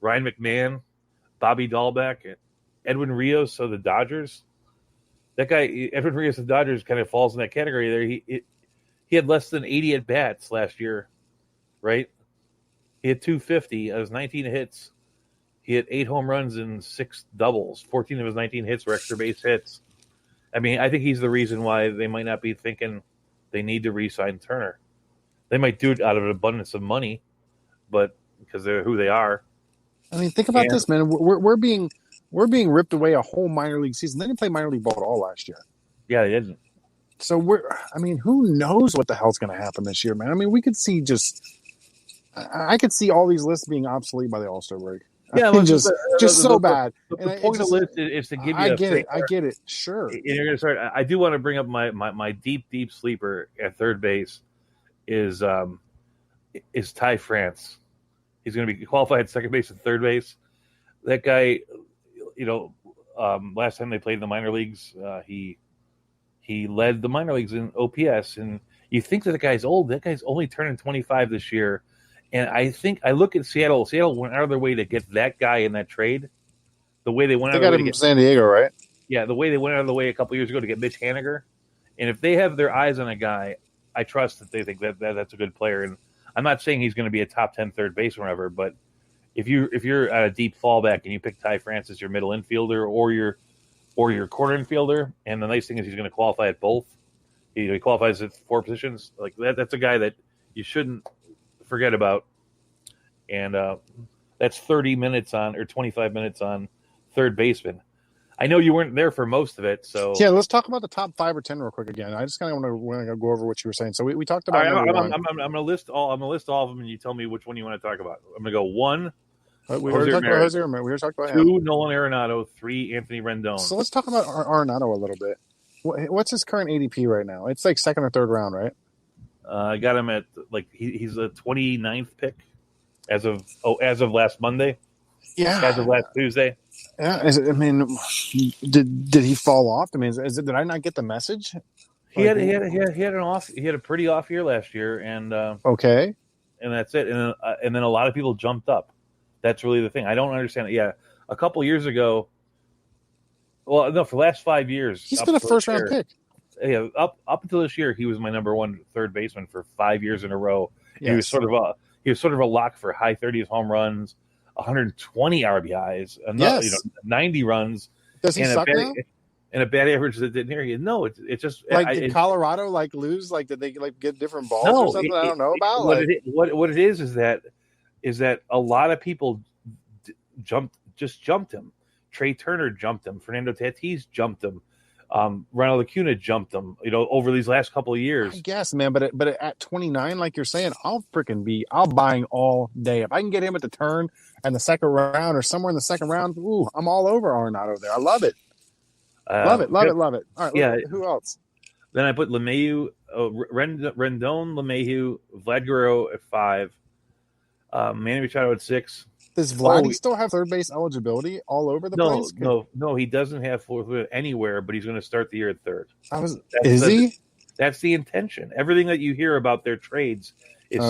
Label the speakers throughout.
Speaker 1: Ryan McMahon, Bobby Dahlbeck, Edwin Rios of the Dodgers. That guy, Edwin Rios of the Dodgers, kind of falls in that category there. He had less than 80 at bats last year, right? He had 250. That was 19 hits. He had 8 home runs and 6 doubles. 14 of his 19 hits were extra base hits. I mean, I think he's the reason why they might not be thinking they need to re-sign Turner. They might do it out of an abundance of money, but because they're who they are.
Speaker 2: I mean, think about this, man. We're being ripped away a whole minor league season. They didn't play minor league ball at all last year.
Speaker 1: Yeah, they didn't.
Speaker 2: So who knows what the hell's going to happen this year, man? I mean, we could see I could see all these lists being obsolete by the All-Star break.
Speaker 1: Yeah,
Speaker 2: I mean, just so bad.
Speaker 1: The point of the list is to give you.
Speaker 2: I get it. Sure.
Speaker 1: And you're going to start. I do want to bring up my deep sleeper at third base is Ty France. He's going to be qualified at second base and third base. That guy, last time they played in the minor leagues, he led the minor leagues in OPS. And you think that the guy's old. That guy's only turning 25 this year. And I look at Seattle. Seattle went out of their way to get that guy in that trade. The way they went out of their way to get
Speaker 2: San Diego, right?
Speaker 1: Yeah, the way they went out of the way a couple years ago to get Mitch Haniger. And if they have their eyes on a guy, I trust that they think that's a good player. And I'm not saying he's going to be a top 10 third base or whatever, but if you're at a deep fallback and you pick Ty France as your middle infielder or your corner infielder, and the nice thing is he's going to qualify at both. He qualifies at 4 positions. Like that's a guy that you shouldn't forget about. And that's 30 minutes on or 25 minutes on third baseman. I know you weren't there for most of it, so
Speaker 2: yeah. Let's talk about the top 5 or 10 real quick again. I just kind of want to go over what you were saying. So we talked about.
Speaker 1: Right, I'm going to list all of them, and you tell me which one you want to talk about. I'm going to go 1.
Speaker 2: We already talked about Jose Ramirez. We already talked about
Speaker 1: 2. Nolan Arenado. 3. Anthony Rendon.
Speaker 2: So let's talk about Arenado a little bit. What's his current ADP right now? It's like second or third round, right?
Speaker 1: I got him at he's a 29th pick as of last Monday.
Speaker 2: Yeah,
Speaker 1: as of last Tuesday.
Speaker 2: Yeah, did he fall off? I mean, did I not get the message?
Speaker 1: He had a pretty off year last year, and
Speaker 2: okay,
Speaker 1: and that's it. And then a lot of people jumped up. That's really the thing. I don't understand it. Yeah, a couple years ago. Well, no, for the last 5 years,
Speaker 2: he's been a first round pick.
Speaker 1: Yeah, up until this year, he was my number 1 third baseman for 5 years in a row. Yes. He was sort of a lock for high 30s home runs, 120 RBIs, 90 runs.
Speaker 2: Does he suck now?
Speaker 1: And a bad average that didn't hear you. No, it's just
Speaker 2: did Colorado lose? Like, did they get different balls or something? I don't know about.
Speaker 1: What it is that a lot of people jumped him. Trey Turner jumped him. Fernando Tatis jumped him. Ronald Acuna jumped him, over these last couple of years.
Speaker 2: I guess, man, but at 29, like you're saying, I'll buying all day. If I can get him at the turn and the second round or somewhere in the second round, I'm all over Arenado there. I love it. Love it. All right,
Speaker 1: yeah.
Speaker 2: Who else?
Speaker 1: Then I put LeMahieu, Rendon, LeMahieu, Vlad Guerrero at 5, Manny Machado at 6.
Speaker 2: Does Vladdy still have third base eligibility all over the place?
Speaker 1: No, he doesn't have fourth anywhere, but he's going to start the year at third.
Speaker 2: Is he?
Speaker 1: That's the intention. Everything that you hear about their trades is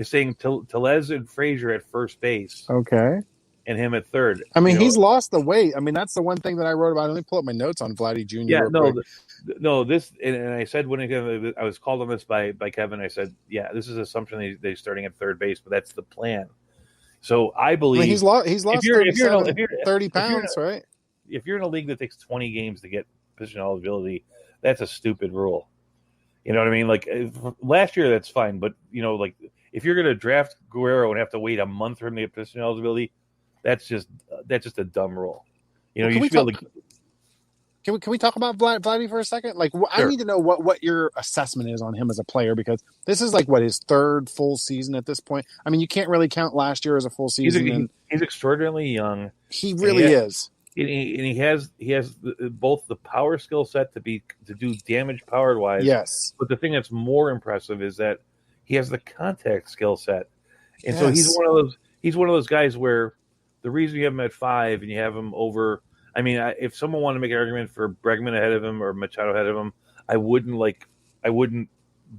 Speaker 1: saying Tellez and Frazier at first base.
Speaker 2: Okay.
Speaker 1: And him at third.
Speaker 2: I mean, he's lost the weight. I mean, that's the one thing that I wrote about. Let me pull up my notes on Vladdy Jr.
Speaker 1: Yeah, this, and I said when I was called on this by Kevin, I said, yeah, this is assumption they're starting at third base, but that's the plan. So I believe
Speaker 2: he's lost 30 pounds, right?
Speaker 1: If you're in a league that takes 20 games to get position eligibility, that's a stupid rule. You know what I mean? Like last year, that's fine, but if you're going to draft Guerrero and have to wait a month for him to get position eligibility, that's just a dumb rule. You should be able to.
Speaker 2: Can we talk about Vladdy for a second? Like, sure. I need to know what your assessment is on him as a player, because this is his third full season at this point. I mean, you can't really count last year as a full season.
Speaker 1: He's extraordinarily young.
Speaker 2: He really is.
Speaker 1: And he has both the power skill set to do damage power wise.
Speaker 2: Yes.
Speaker 1: But the thing that's more impressive is that he has the contact skill set, and so he's one of those guys where the reason you have him at 5 and you have him over. I mean, if someone wanted to make an argument for Bregman ahead of him or Machado ahead of him, I wouldn't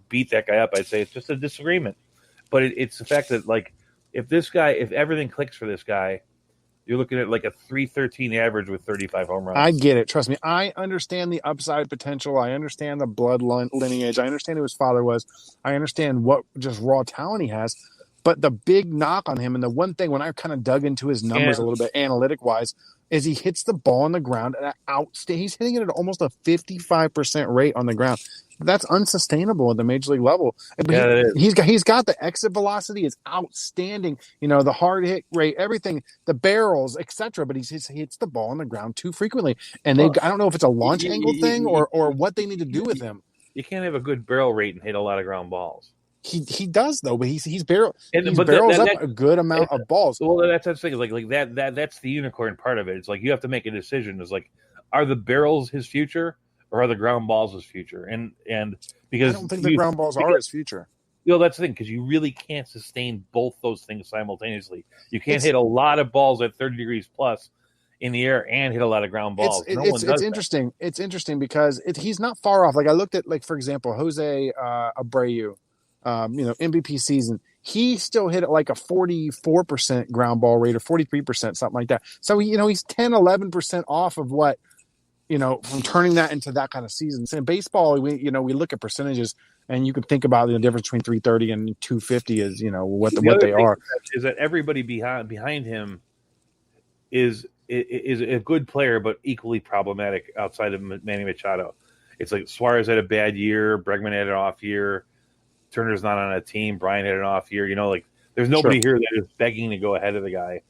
Speaker 1: beat that guy up. I'd say it's just a disagreement. But it's the fact that if everything clicks for this guy, you're looking at like a 313 average with 35 home runs.
Speaker 2: I get it. Trust me. I understand the upside potential. I understand the blood lineage. I understand who his father was. I understand what just raw talent he has. But the big knock on him, and the one thing when I kind of dug into his numbers a little bit analytic wise, is he hits the ball on the ground at he's hitting it at almost a 55% rate on the ground. That's unsustainable at the major league level.
Speaker 1: Yeah,
Speaker 2: He's got the exit velocity is outstanding. The hard hit rate, everything, the barrels, etc. But he hits the ball on the ground too frequently, and I don't know if it's a launch angle thing or what they need to do with him.
Speaker 1: You can't have a good barrel rate and hit a lot of ground balls.
Speaker 2: He does though, but he barrels up a good amount of balls.
Speaker 1: Well, that's the thing. Like that's the unicorn part of it. It's like you have to make a decision. It's like, are the barrels his future or are the ground balls his future? And because
Speaker 2: I don't think the ground balls are his future.
Speaker 1: That's the thing, because you really can't sustain both those things simultaneously. You can't hit a lot of balls at 30 degrees plus in the air and hit a lot, of ground balls.
Speaker 2: It's interesting. It's interesting because he's not far off. Like I looked at, like, for example, Jose Abreu. MVP season, he still hit it like a 44% ground ball rate or 43%, something like that. So, he's 10, 11% off of what, from turning that into that kind of season. So in baseball, we look at percentages and you can think about the difference between 330 and 250 is, what they are.
Speaker 1: Is that everybody behind him is a good player, but equally problematic outside of Manny Machado. It's like Suarez had a bad year. Bregman had an off year. Turner's not on a team. Brian had an off year. There's nobody here that is begging to go ahead of the guy,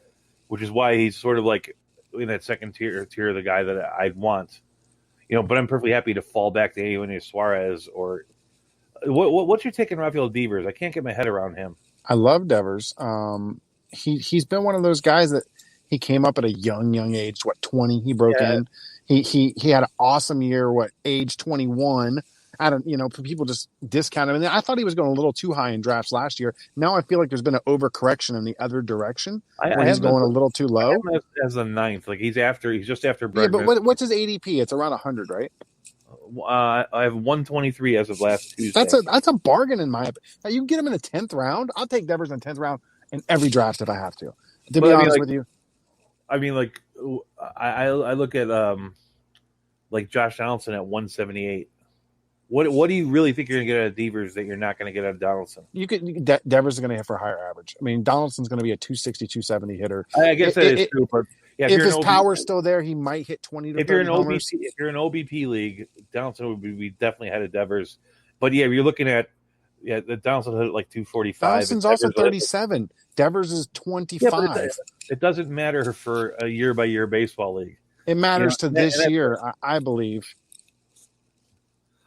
Speaker 1: which is why he's sort of like in that second tier of the guy that I'd want. But I'm perfectly happy to fall back to anyone Suarez or what's your take on Rafael Devers? I can't get my head around him.
Speaker 2: I love Devers. He's been one of those guys that he came up at a young age. 20? He broke in. He had an awesome year. Age 21? I don't, people just discount him. And I thought he was going a little too high in drafts last year. Now I feel like there's been an overcorrection in the other direction. He's going a little too low.
Speaker 1: As the ninth, like he's just after Bregman.
Speaker 2: Yeah, but what's his ADP? It's around 100, right?
Speaker 1: I have 123 as of last Tuesday.
Speaker 2: That's a bargain in my opinion. Now, you can get him in the 10th round. I'll take Devers in the 10th round in every draft if I have to. To be honest with you.
Speaker 1: I mean, like, I look at like Josh Donaldson at 178. What do you really think you're going to get out of Devers that you're not going to get out of Donaldson?
Speaker 2: Devers is going to hit for a higher average. I mean, Donaldson's going to be a 260, 270 hitter.
Speaker 1: I guess that is true, but
Speaker 2: if his power's still there, he might hit 20 to 30 homers.
Speaker 1: If you're an OBP league, Donaldson would be definitely ahead of Devers. But yeah, you're looking at the Donaldson hit like 245.
Speaker 2: Donaldson's also 37. Devers is 25.
Speaker 1: Yeah, it doesn't matter for a year-by-year baseball league.
Speaker 2: It matters to this year, I believe.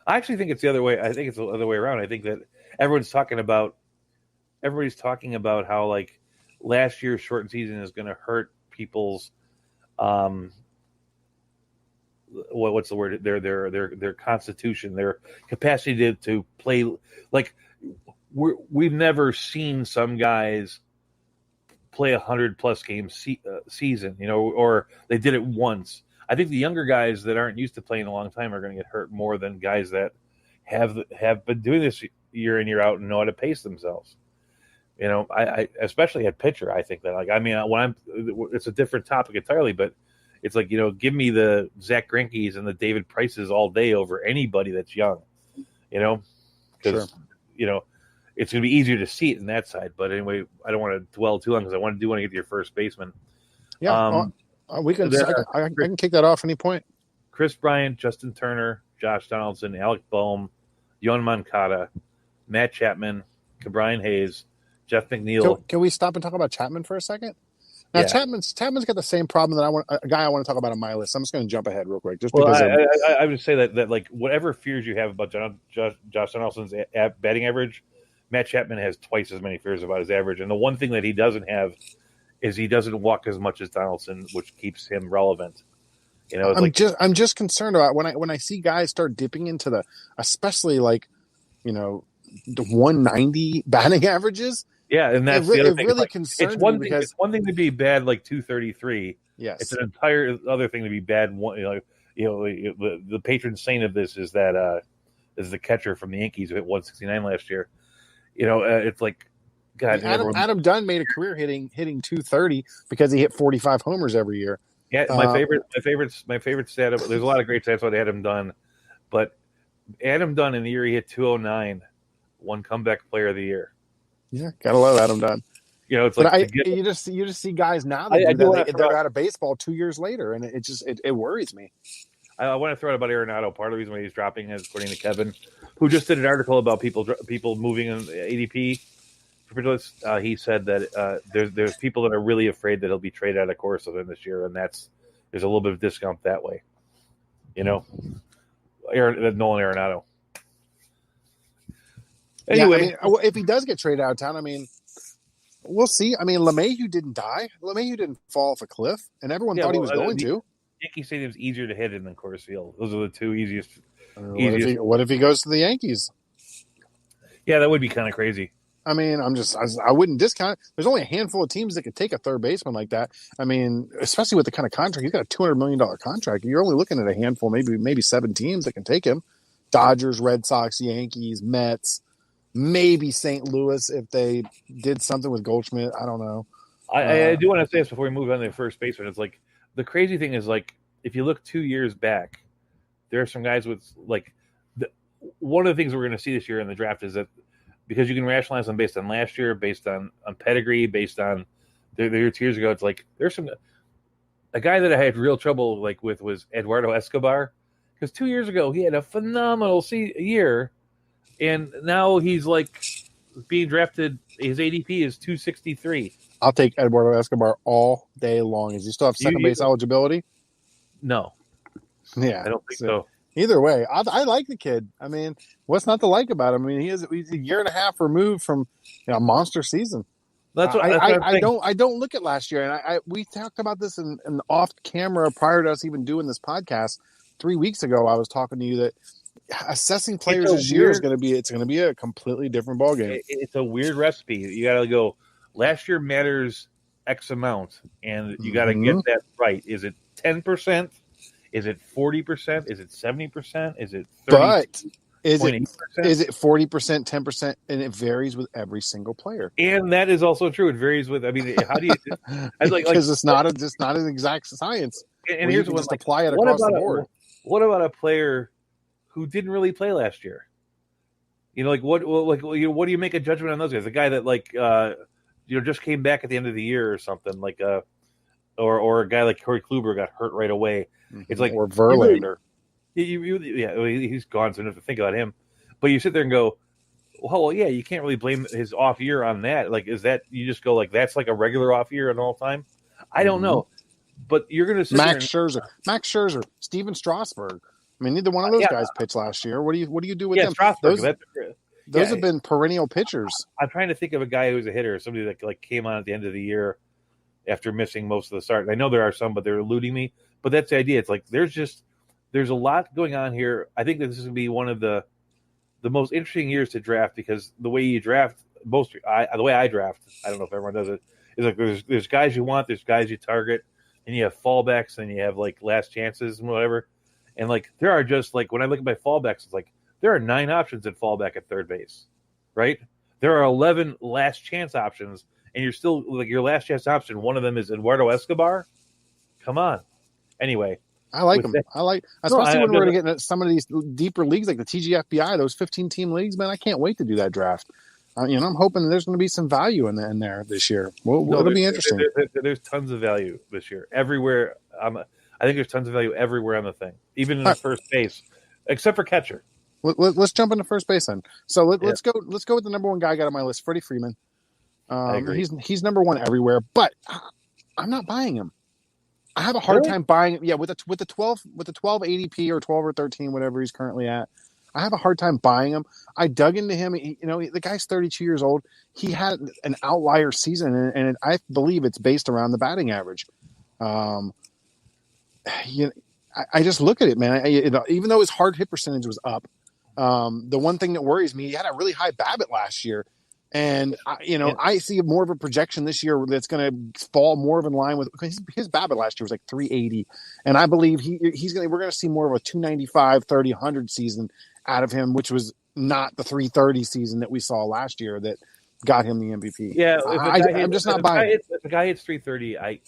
Speaker 1: I actually think it's the other way. I think it's the other way around. I think that everybody's talking about how like last year's shortened season is going to hurt people's what's the word? Their constitution, their capacity to play. Like we've never seen some guys play 100+ game season, or they did it once. I think the younger guys that aren't used to playing a long time are going to get hurt more than guys that have been doing this year in, year out and know how to pace themselves. I especially at pitcher, I think that, like, I mean, it's a different topic entirely, but it's like, give me the Zach Greinke's and the David Prices all day over anybody that's young, because, it's going to be easier to see it in that side. But anyway, I don't want to dwell too long because I want to get to your first baseman.
Speaker 2: Yeah. We can. I can kick that off any point.
Speaker 1: Chris Bryant, Justin Turner, Josh Donaldson, Alec Boehm, Yohan Moncada, Matt Chapman, Brian Hayes, Jeff McNeil.
Speaker 2: Can we stop and talk about Chapman for a second? Now, yeah. Chapman's got the same problem that a guy I want to talk about on my list. I'm just going to jump ahead real quick.
Speaker 1: I would say that like whatever fears you have about Josh Donaldson's batting average, Matt Chapman has twice as many fears about his average. And the one thing that he doesn't have is he doesn't walk as much as Donaldson, which keeps him relevant.
Speaker 2: I'm just concerned about when I see guys start dipping into the, especially like, the 190 batting averages.
Speaker 1: Yeah, and that's the other thing.
Speaker 2: Really concerns me because
Speaker 1: it's one thing to be bad like 233.
Speaker 2: Yes,
Speaker 1: it's an entire other thing to be bad. The patron saint of this is that is the catcher from the Yankees who hit 169 last year. It's like God,
Speaker 2: Adam Dunn made a career hitting 230 because he hit 45 homers every year.
Speaker 1: Yeah, my favorite stat. There's a lot of great stats about Adam Dunn, but Adam Dunn in the year he hit 209, won comeback player of the year.
Speaker 2: Yeah, gotta love Adam Dunn.
Speaker 1: You know, it's
Speaker 2: but
Speaker 1: like
Speaker 2: you just see guys now that do that. They're out of baseball 2 years later, and it worries me.
Speaker 1: I want to throw out about Arenado. Part of the reason why he's dropping is according to Kevin, who just did an article about people moving in ADP. He said that there's people that are really afraid that he'll be traded out of Coors this year, and there's a little bit of discount that way. You know, Nolan Arenado. Anyway,
Speaker 2: if he does get traded out of town, we'll see. LeMahieu didn't die. LeMahieu didn't fall off a cliff, and everyone thought he was going to.
Speaker 1: Yankee Stadium's easier to hit in than Coors Field. Those are the two easiest.
Speaker 2: What if he goes to the Yankees?
Speaker 1: Yeah, that would be kind of crazy.
Speaker 2: I wouldn't discount it. There's only a handful of teams that could take a third baseman like that. Especially with the kind of contract. He's got a $200 million contract. You're only looking at a handful, maybe 7 teams that can take him. Dodgers, Red Sox, Yankees, Mets, maybe St. Louis if they did something with Goldschmidt. I don't know.
Speaker 1: I do want to say this before we move on to the first baseman. It's like the crazy thing is, like, if you look 2 years back, there are some guys with, like, one of the things we're going to see this year in the draft is that because you can rationalize them based on last year, based on pedigree, based on their 2 years ago. It's like there's a guy that I had real trouble with was Eduardo Escobar, because 2 years ago he had a phenomenal year, and now he's being drafted. His ADP is 263.
Speaker 2: I'll take Eduardo Escobar all day long. Does he still have second base eligibility?
Speaker 1: No.
Speaker 2: Yeah,
Speaker 1: I don't think so.
Speaker 2: Either way, I like the kid. What's not to like about him? He's a year and a half removed from a monster season.
Speaker 1: That's what
Speaker 2: I don't look at last year, and we talked about this in off camera prior to us even doing this podcast 3 weeks ago. I was talking to you that assessing players this year is going to be a completely different ballgame.
Speaker 1: It's a weird recipe. You got to go. Last year matters X amount, and you got to get that right. Is it 10%? Is it 40%? Is it 70%? Is it 30%?
Speaker 2: But is it 40%, 10%? And it varies with every single player.
Speaker 1: And that is also true. It varies with. How do you?
Speaker 2: Because it's not an exact science.
Speaker 1: And here's
Speaker 2: what apply it across the board.
Speaker 1: What about a player who didn't really play last year? What do you make a judgment on those guys? A guy that just came back at the end of the year or something or a guy like Corey Kluber got hurt right away. It's like,
Speaker 2: or Verlander.
Speaker 1: He's gone, so you don't have to think about him. But you sit there and go, well, yeah, you can't really blame his off year on that. Is that you just go that's like a regular off year in all time? I don't know, but you're going to sit
Speaker 2: Max Scherzer, Steven Strasburg. Neither one of those guys pitched last year. What do you do with them?
Speaker 1: Strasburg,
Speaker 2: those have been perennial pitchers.
Speaker 1: I'm trying to think of a guy who's a hitter, somebody that came on at the end of the year after missing most of the start. I know there are some, but they're eluding me. But that's the idea. It's there's a lot going on here. I think that this is going to be one of the most interesting years to draft, because the way you draft the way I draft, I don't know if everyone does it, is there's guys you want, there's guys you target, and you have fallbacks, and you have last chances and whatever. And there are just when I look at my fallbacks, it's there are 9 options at fallback at third base, right? There are 11 last chance options, and you're still your last chance option. One of them is Eduardo Escobar. Come on. Anyway,
Speaker 2: I like them. Especially when we're going to get into some of these deeper leagues like the TGFBI, those 15-team leagues. Man, I can't wait to do that draft. I'm hoping there's going to be some value in there this year. It'll be interesting.
Speaker 1: There's tons of value this year everywhere. I think there's tons of value everywhere on the thing, even in the first base, except for catcher.
Speaker 2: Let's jump into first base then. So let's go with the number one guy I got on my list, Freddie Freeman.
Speaker 1: I agree.
Speaker 2: He's number one everywhere, but I'm not buying him. I have a hard time buying it. Yeah, with the 12 ADP or 12 or 13, whatever he's currently at. I have a hard time buying him. I dug into him. The guy's 32 years old. He had an outlier season, and I believe it's based around the batting average. I just look at it, man. Even though his hard hit percentage was up, the one thing that worries me, he had a really high BABIP last year. And I see more of a projection this year that's going to fall more of in line with his BABIP last year was 380, and I believe we're going to see more of a 295, 30, 100 season out of him, which was not the 330 season that we saw last year. That got him the MVP.
Speaker 1: Yeah,
Speaker 2: I'm just not buying it.
Speaker 1: If a guy hits 330, I